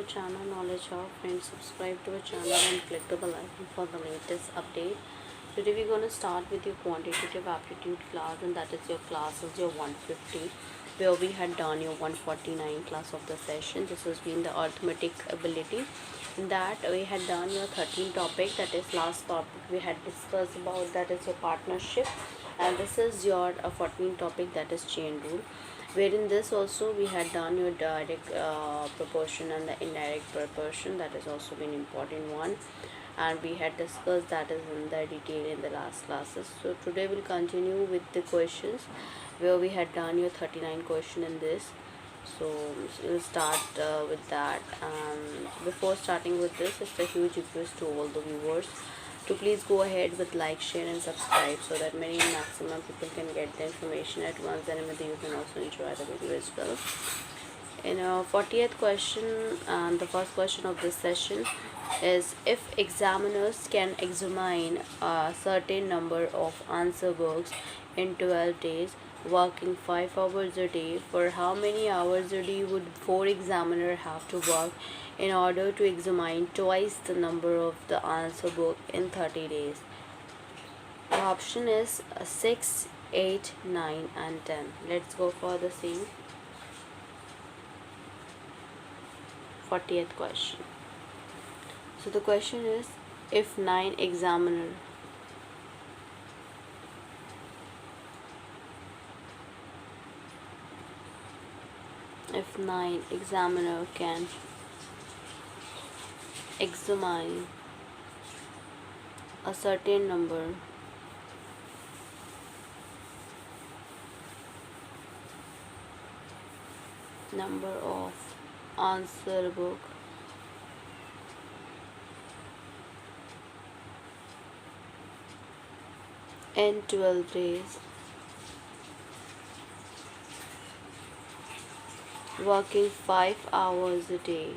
channel Knowledge Hub. Friends, subscribe to our channel and click the bell icon for the latest update. Today we're going to start with your quantitative aptitude class, and that is your class is your 150, where we had done your 149 class of the session. This has been the arithmetic ability. In that we had done your 13 topic, that is last topic we had discussed about, that is your partnership, and this is your 14 topic, that is chain rule, wherein this also we had done your direct proportion and the indirect proportion. That has also been important one, and we had discussed that is in the detail in the last classes. So today we'll continue with the questions, where we had done your 39 question in this. So we'll start with that. Before starting with this, it's a huge request to all the viewers to please go ahead with like, share and subscribe, so that many maximum people can get the information at once, and maybe you can also enjoy the video as well. In our 40th question, and the first question of this session is, if examiners can examine a certain number of answer books in 12 days, working 5 hours a day, for how many hours a day would 4 examiners have to work in order to examine twice the number of the answer book in 30 days? The option is 6, 8, 9 and 10. Let's go for the same. 40th question. So the question is, if 9 examiner can examine a certain number of answer book in 12 days, working 5 hours a day,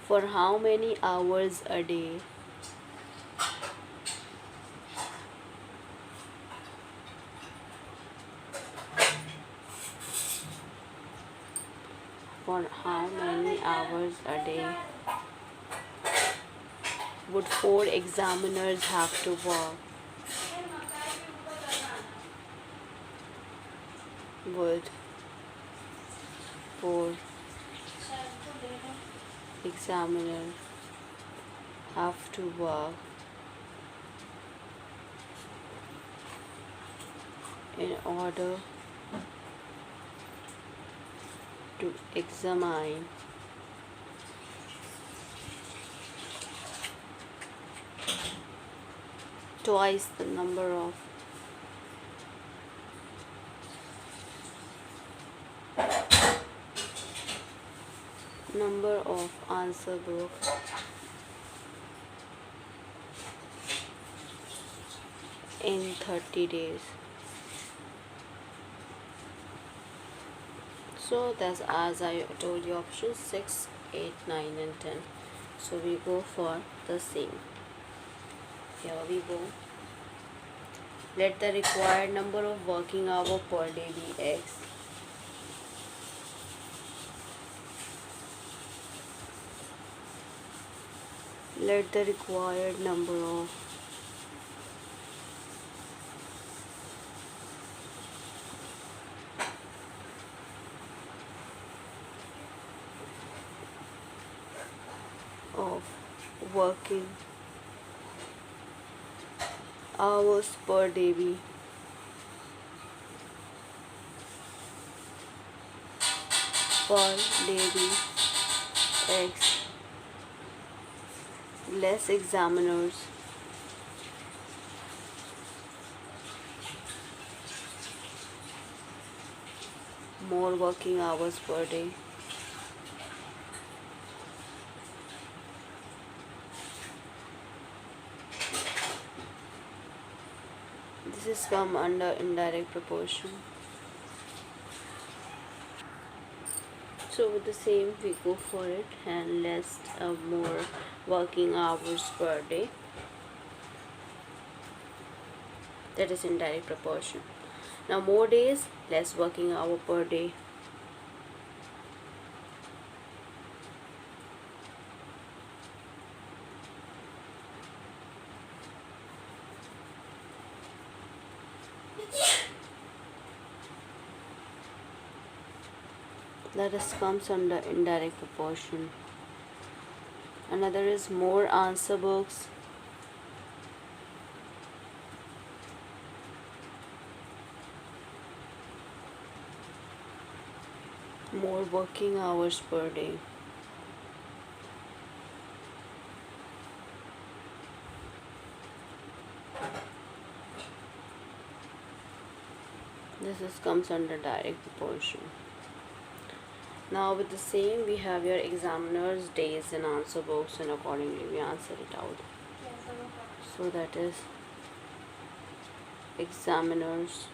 for how many hours a day? For how many hours a day would 4 examiners have to work? Would 4 examiners have to work in order to examine twice the number of answer book in 30 days? So that's, as I told you, options 6, 8, 9 and 10. So we go for the same. Here we go. Let the required number of working hour per day be X. Let the required number of working hours per day be X. Less examiners more working hours per day. This is come under indirect proportion. So with the same we go for it, and less more working hours per day. that is in direct proportion. Now more days, less working hour per day. That is comes under indirect proportion. Another is more answer books. More working hours per day. Comes under direct proportion. Now with the same, we have your examiner's days and answer books, and accordingly we answer it out. So that is examiner's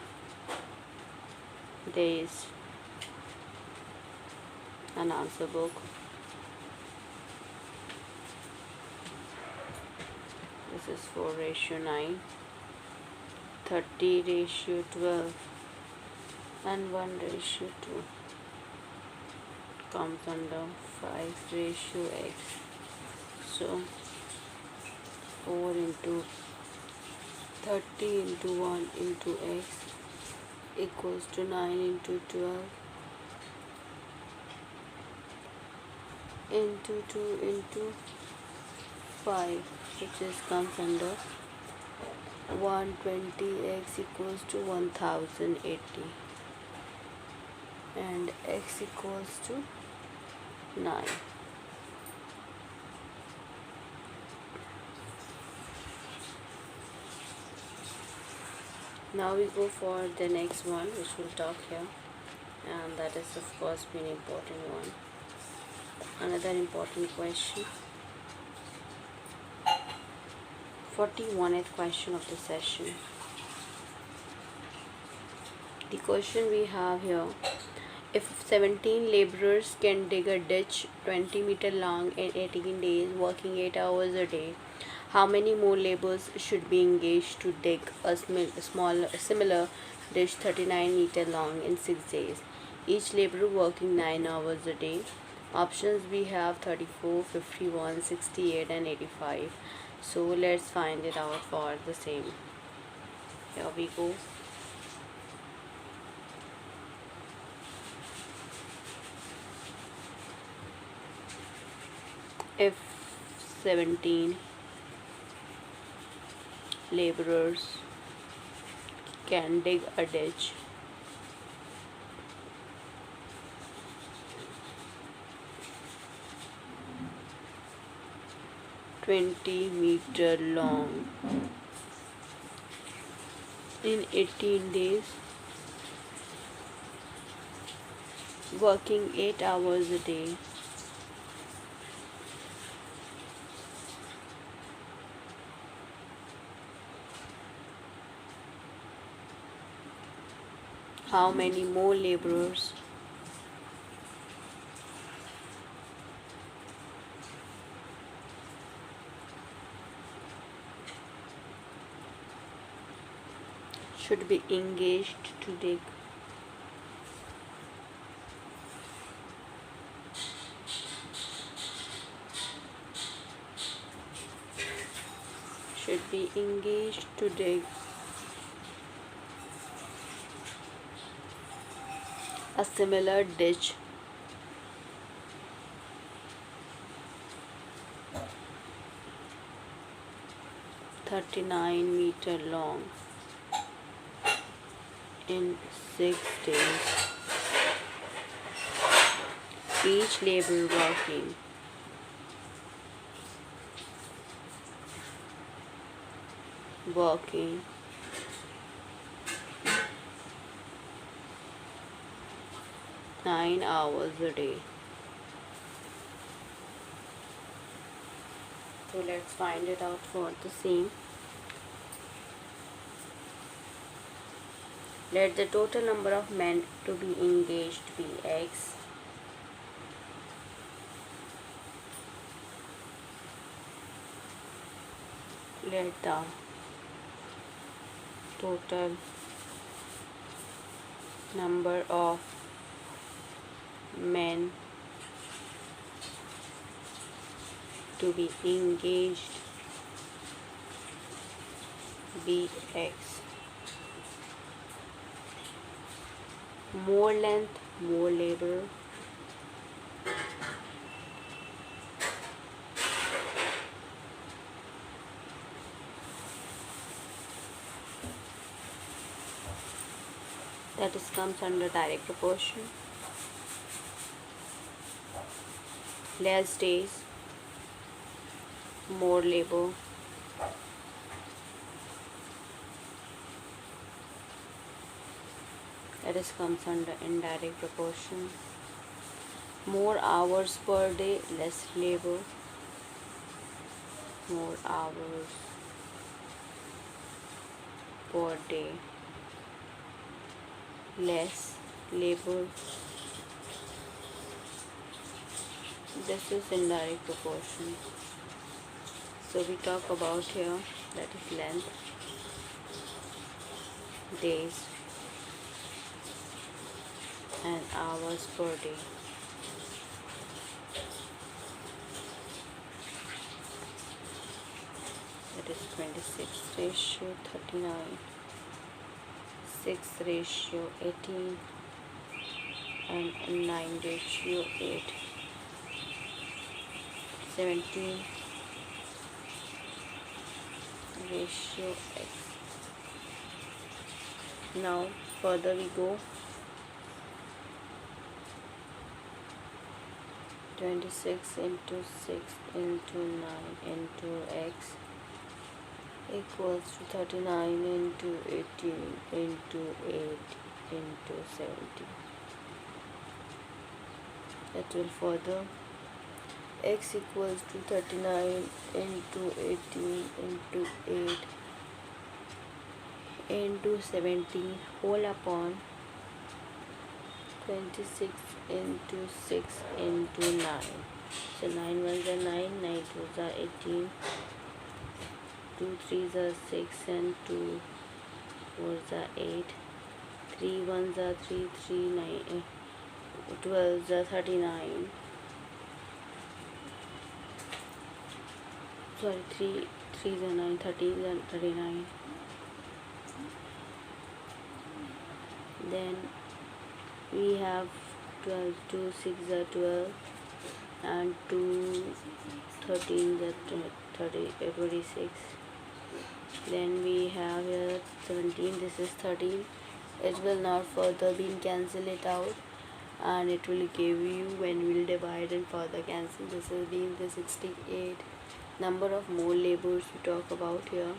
days and answer book. This is 4:9, 30:12, and 1:2. Comes under 5:x. So 4 into 30 into 1 into x equals to 9 into 12 into 2 into 5, which comes under 120x equals to 1080, and x equals to 9. Now we go for the next one, which we'll talk here, and that is of course an important one. Another important question. 41st question of the session. The question we have here: if 17 laborers can dig a ditch 20 meter long in 18 days, working 8 hours a day, how many more laborers should be engaged to dig a similar ditch 39 meter long in 6 days, each laborer working 9 hours a day? Options we have 34, 51, 68 and 85. So let's find it out for the same. Here we go. If 17 laborers can dig a ditch (20 meter long) in 18 days, working 8 hours a day, how many more laborers should be engaged to dig? Should be engaged to dig a similar ditch (39 meter long) in 6 days, each laborer working 9 hours a day. So let's find it out for the same. Let the total number of men to be engaged be x. Let the total number of men to be engaged bx. More length, more labor. That is comes under direct proportion. Less days, more labor. That is comes under indirect proportion. More hours per day, less labor. More hours per day, less labor. This is indirect proportion. So we talk about here, that is length, days and hours per day. That is 26:39, 6:18, and 9:8, 17:x. Now further we go. 26 into 6 into 9 into x equals to 39 into 18 into 8 into 70. That will further x equals to 39 into 18 into 8 into 17 whole upon 26 into 6 into 9. So 9 ones are 9, 9 twos are 18, 2 threes are 6 and 2 fours are 8, 3 ones are 3, 3 9, 12s are 39. Sorry, 3 threes are 9, 13s are 39. Then we have 12, 2 6 are 12 and 2 13s are 26. Then we have here 17, this is 13. It will not further be cancel it out, and it will give you, when we'll divide and further cancel, this will be the 68. Number of more labors we talk about here.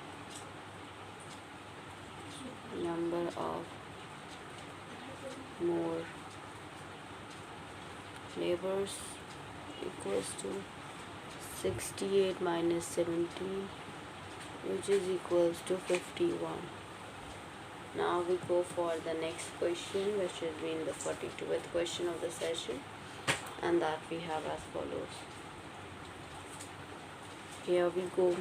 Number of more labors equals to 68 minus 17, which is equals to 51. Now we go for the next question, which has been the 42th question of the session, and that we have as follows. Here we go.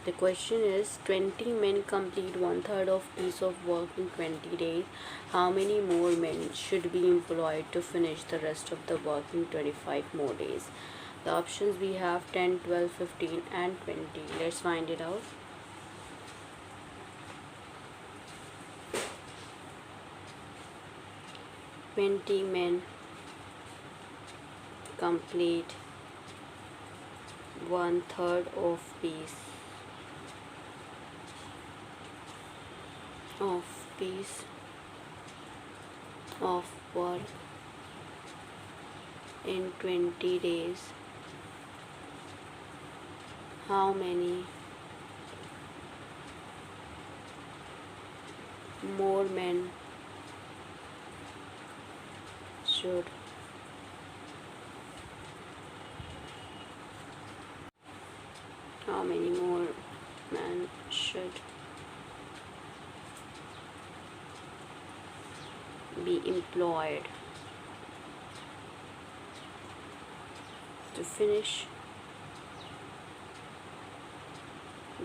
The question is, 20 men complete 1/3 of piece of work in 20 days. How many more men should be employed to finish the rest of the work in 25 more days? The options we have 10, 12, 15 and 20. Let's find it out. Twenty men complete 1/3 of piece of work in 20 days. How many more men should be employed to finish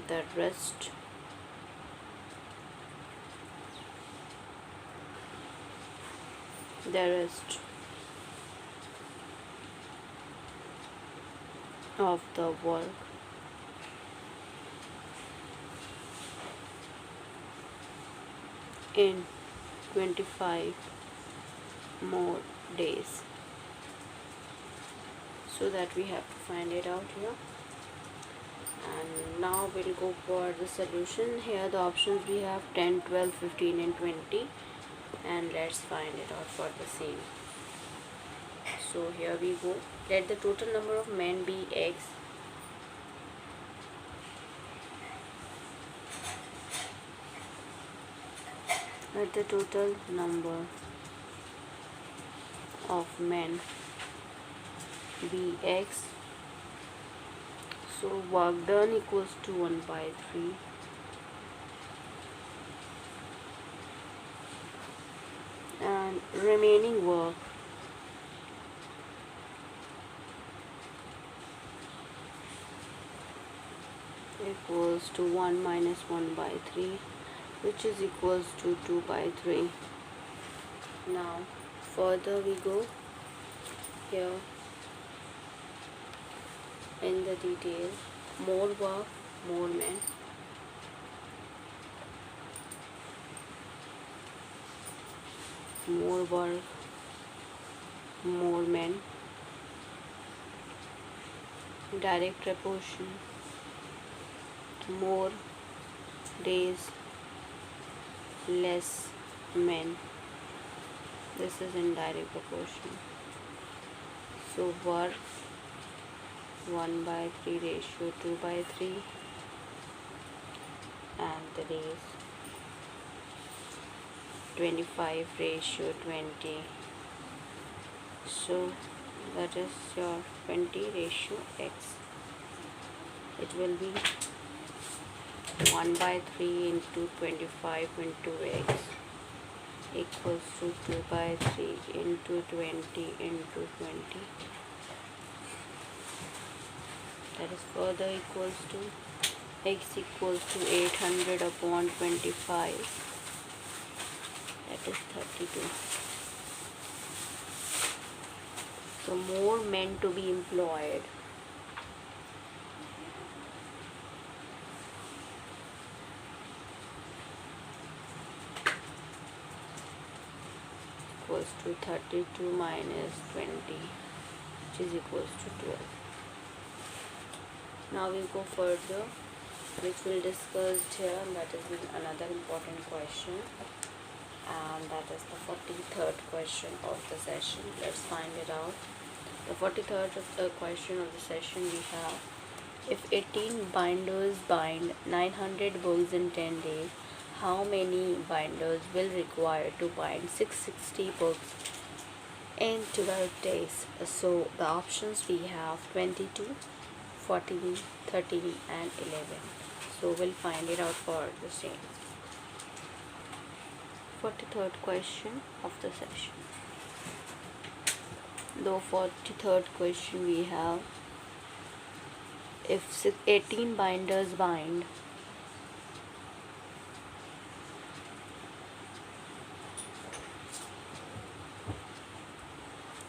the rest the rest of the work in 25 more days. So that we have to find it out here. And now we'll go for the solution. Here the options we have 10, 12, 15 and 20, and let's find it out for the same. So here we go. Let the total number of men be X. Let the total number of men be X. So work done equals to 1 by 3. And remaining work equals to 1 minus 1 by 3, which is equals to 2 by 3. Now further we go here in the detail. More work, more men. More work, more men. Direct proportion. More days, less men. This is in direct proportion. So work 1 by 3 ratio 2 by 3, and the days 25 ratio 20. So that is your 20 ratio X. It will be 1 by 3 into 25 into X equals to 2 by 3 into 20 into 20. That is further equals to X equals to 800 upon 25. That is 32. So more men to be employed. Equals to 32 minus 20, which is equals to 12. Now we'll go further, which we'll discuss here, and that is another important question, and that is the 43rd question of the session. Let's find it out. The 43rd question of the session we have: if 18 binders bind 900 books in 10 days, how many binders will require to bind 660 books in 12 days? So the options we have 22, 14, 13 and 11. So we'll find it out for the same. 43rd question of the session. The 43rd question we have: if 18 binders bind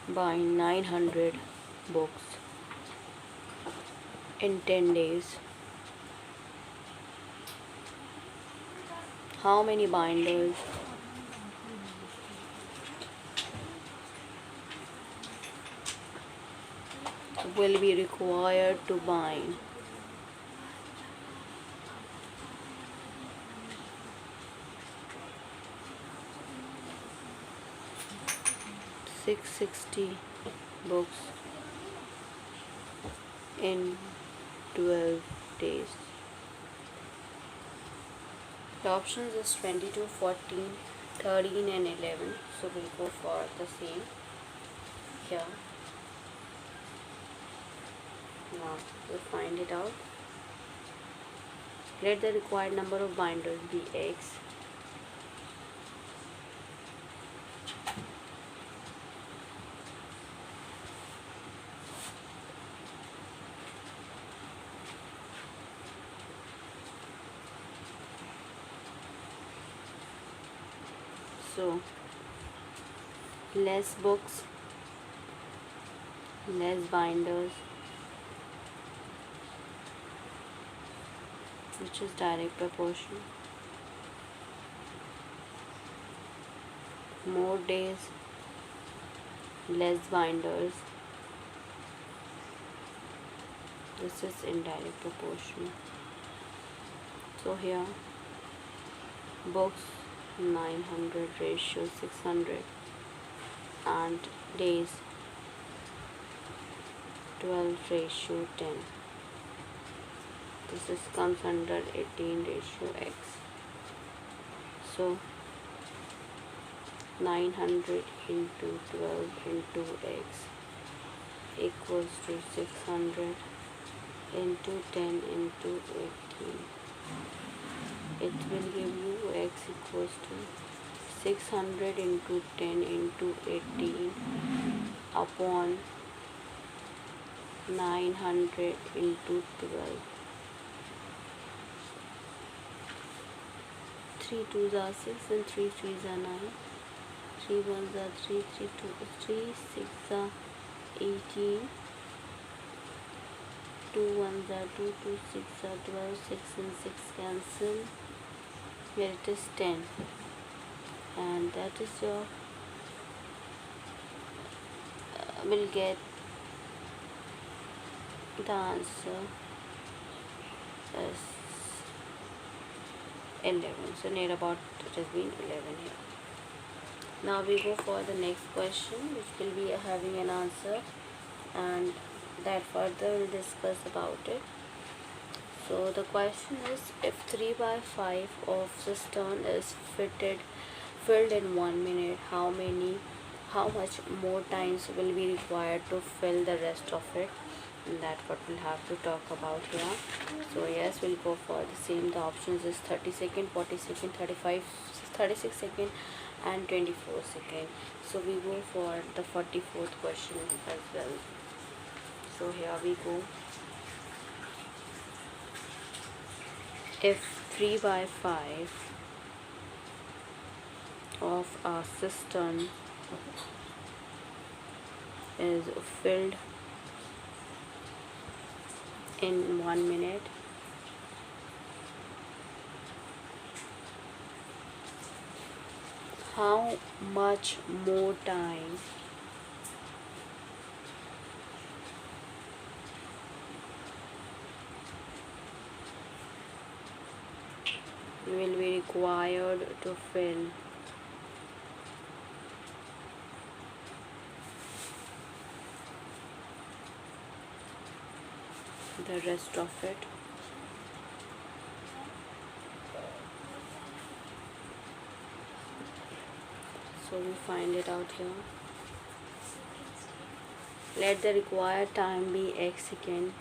by 900 books in 10 days, how many binders will be required to bind 660 books in 12 days? The options is 22, 14, 13 and 11. So we'll go for the same here. Now we'll find it out. Let the required number of binders be X. So less books, less binders, which is direct proportion. More days, less binders, this is indirect proportion. So here books 900 ratio 600 and days 12 ratio 10. This is comes under 18 ratio x. So 900 into 12 into x equals to 600 into 10 into 18. It will give you x equals to 600 into 10 into 18 upon 900 into 12. 3 2s are 6 and 3 3s are 9. 3 1s are 3, 3 2 3, 6 are 18. 2 1s are 2, 2 6 are 12, 6 and 6 cancel. Here it is 10, and that is your will get the answer as 11. So near about it has been 11 here. Now we go for the next question, which will be having an answer, and that further we'll discuss about it. So the question is, if 3 by 5 of cistern is filled in 1 minute, how much more times will be required to fill the rest of it? And that what we'll have to talk about here. So yes, we'll go for the same. The options is 30 second, 40 second, 35, 36 second and 24 second. So we go for the 44th question as well. So here we go. If 3 by 5 of a cistern is filled in 1 minute, how much more time will be required to fill the rest of it? So we find it out here. Let the required time be x second.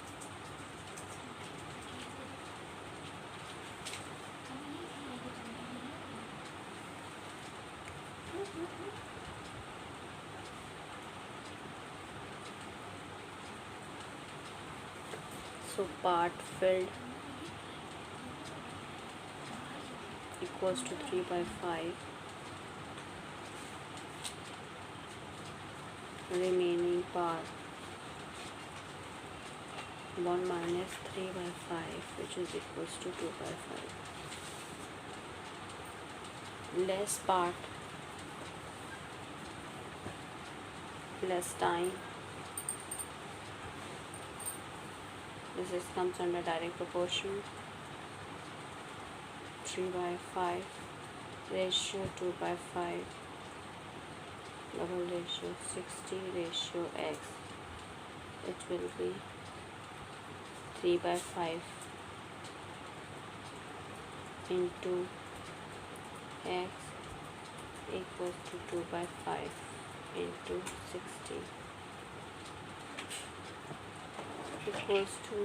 So part filled equals to 3 by 5. Remaining part 1 minus 3 by 5, which is equals to 2 by 5. Less part, less time. This comes under direct proportion. 3 by 5 ratio 2 by 5 double ratio 60 ratio x. It will be 3 by 5 into x equals to 2 by 5 into 60 equals to,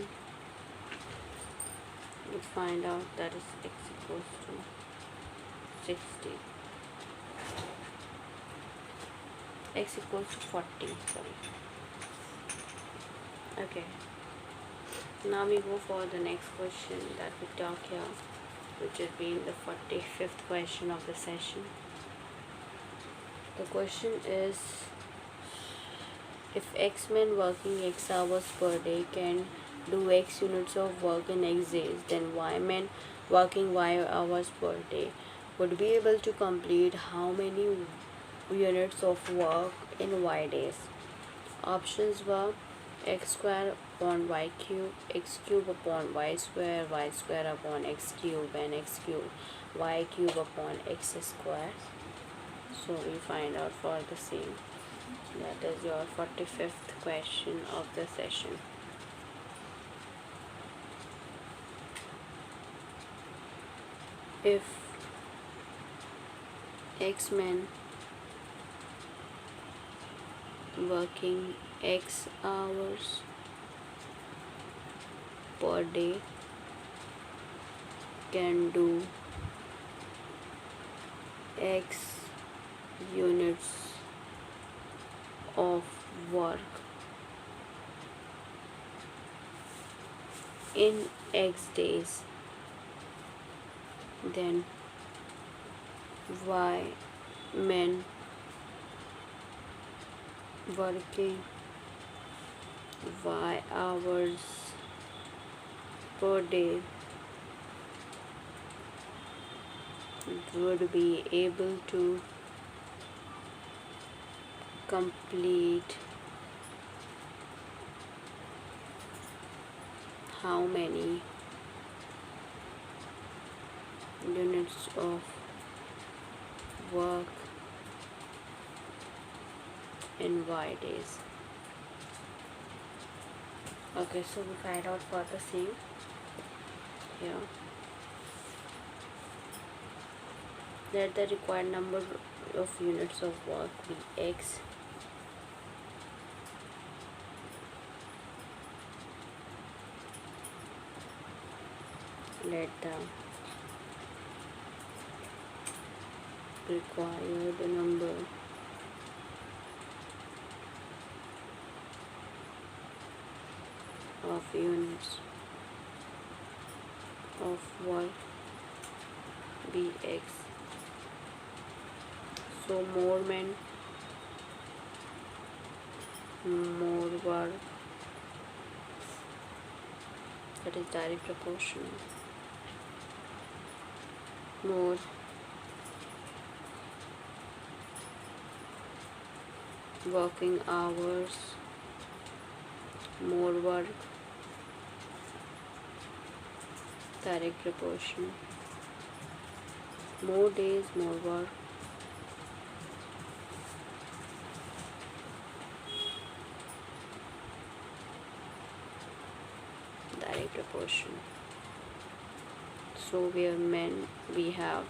we find out that is x equals to 60. X equals to 40, sorry. Okay, now we go for the next question that we talk here, which has been the 45th question of the session. The question is, if X men working X hours per day can do X units of work in X days, then Y men working Y hours per day would be able to complete how many units of work in Y days? Options were x square upon y cube, x cube upon y square upon x cube, and x cube y cube upon x square. So we find out for the same. That is your 45th question of the session. If X men working X hours per day can do X units of work in X days, then Y men working Y hours per day would be able to complete how many units of work in Y days. Okay, so we find out for the same here. Let the required number of units of work be X. Let the required number of units of work be X. So more men, more work, that is direct proportional. More working hours, more work, direct proportion. More days, more work, direct proportion. So where men we have,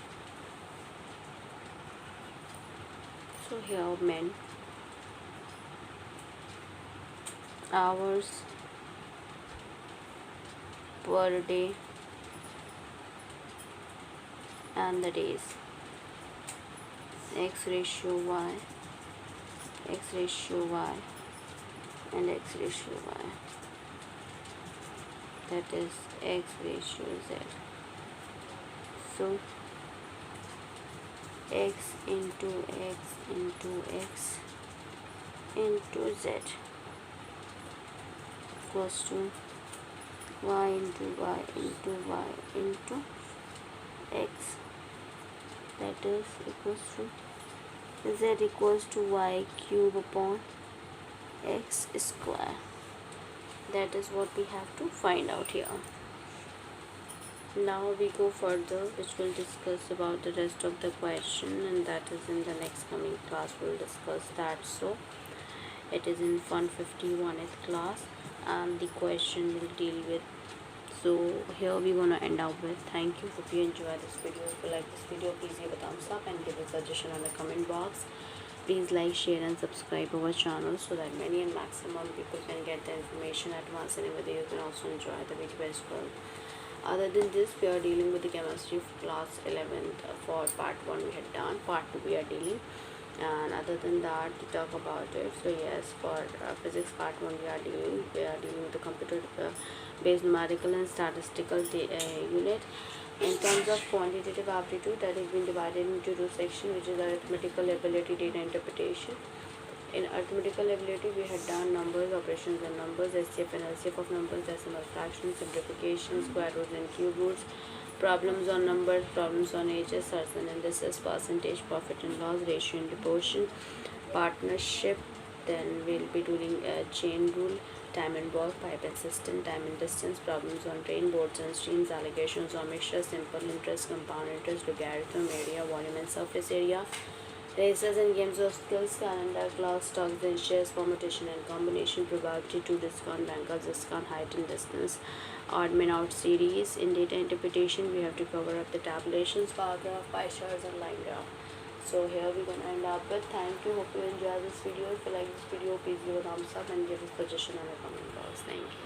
so here men hours per day and the days, X ratio Y, X ratio Y, and X ratio Y, that is X ratio Z. So X into X into X into Z equals to Y into Y into Y into X, that is equals to Z equals to Y cube upon X square. That is what we have to find out here. Now we go further, which will discuss about the rest of the question, and that is in the next coming class we'll discuss that. So it is in 151st class, and the question will deal with. So here we're gonna end up with. Thank you. Hope you enjoy this video. If you like this video, please give a thumbs up and give a suggestion on the comment box. Please like, share and subscribe our channel so that many and maximum people can get the information at once, and whether you can also enjoy the video as well. Other than this, we are dealing with the chemistry class 11th. For part 1 we had done, part 2 we are dealing, and other than that to talk about it. So yes, for physics part 1 we are dealing with the computer based numerical and statistical unit. In terms of quantitative aptitude, that has been divided into two sections, which is arithmetical ability, data interpretation. In arithmetical ability, we had done numbers, operations on numbers, SCF and LCF of numbers, decimal fractions, simplification, square roots and cube roots, problems on numbers, problems on ages, surds and indices, percentage, profit and loss, ratio and proportion, partnership. Then we'll be doing a chain rule, time and work, pipe and system, time and distance, problems on train, boards and streams, allegations on mixture, simple interest, compound interest, logarithm, area, volume and surface area, races and games of skills, calendar, class, stocks and shares, permutation and combination, probability to discount, bankers discount, height and distance, odd man out series. In data interpretation, we have to cover up the tabulations, bar graph, pie charts and line graph. So here we're gonna end up with. Thank you. Hope you enjoy this video. If you like this video, please give a thumbs up and give a suggestion on the comment box. Thank you.